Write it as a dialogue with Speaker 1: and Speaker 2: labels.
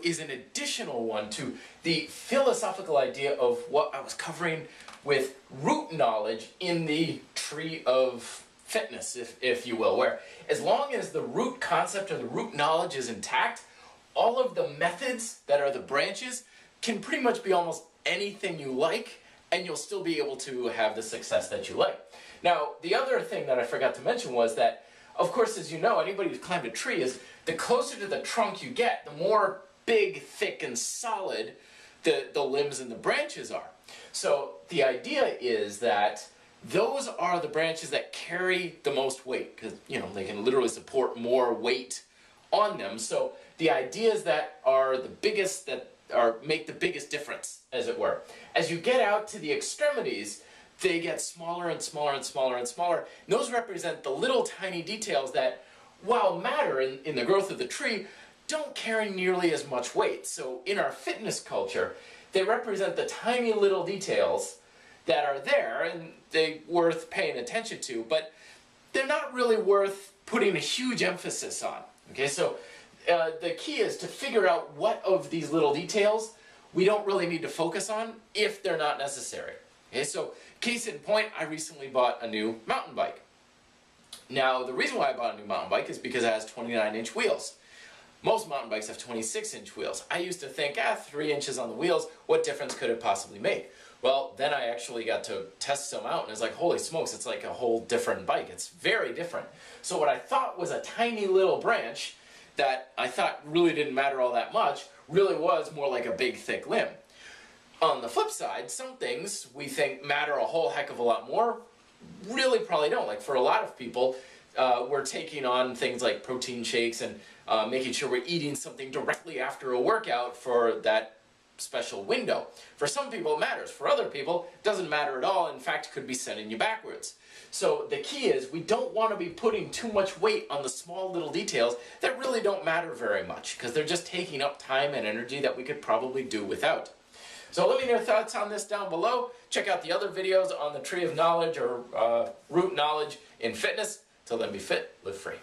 Speaker 1: is an additional one to the philosophical idea of what I was covering with root knowledge in the tree of fitness, if you will, where as long as the root concept or the root knowledge is intact, all of the methods that are the branches can pretty much be almost anything you like, and you'll still be able to have the success that you like. Now, the other thing that I forgot to mention was that, of course, as you know, anybody who's climbed a tree is the closer to the trunk you get, the more big, thick, and solid the limbs and the branches are. So the idea is that those are the branches that carry the most weight, because, you know, they can literally support more weight on them. So the ideas that are the biggest, that make the biggest difference, as it were. As you get out to the extremities, they get smaller and smaller and smaller and smaller. And those represent the little tiny details that, while matter in the growth of the tree, don't carry nearly as much weight. So in our fitness culture, they represent the tiny little details that are there, and they're worth paying attention to, but they're not really worth putting a huge emphasis on. Okay, so the key is to figure out what of these little details we don't really need to focus on if they're not necessary. Okay, so case in point, I recently bought a new mountain bike. Now, the reason why I bought a new mountain bike is because it has 29-inch wheels. Most mountain bikes have 26-inch wheels. I used to think, 3 inches on the wheels, what difference could it possibly make? Well, then I actually got to test some out, and it's like, holy smokes, it's like a whole different bike. It's very different. So what I thought was a tiny little branch that I thought really didn't matter all that much, really was more like a big, thick limb. On the flip side, some things we think matter a whole heck of a lot more, really probably don't. Like for a lot of people, we're taking on things like protein shakes and making sure we're eating something directly after a workout for that special window. For some people it matters. For other people it doesn't matter at all. In fact, it could be sending you backwards. So the key is we don't want to be putting too much weight on the small little details that really don't matter very much, because they're just taking up time and energy that we could probably do without. So let me know your thoughts on this down below. Check out the other videos on the tree of knowledge or root knowledge in fitness. Till then, be fit, live free.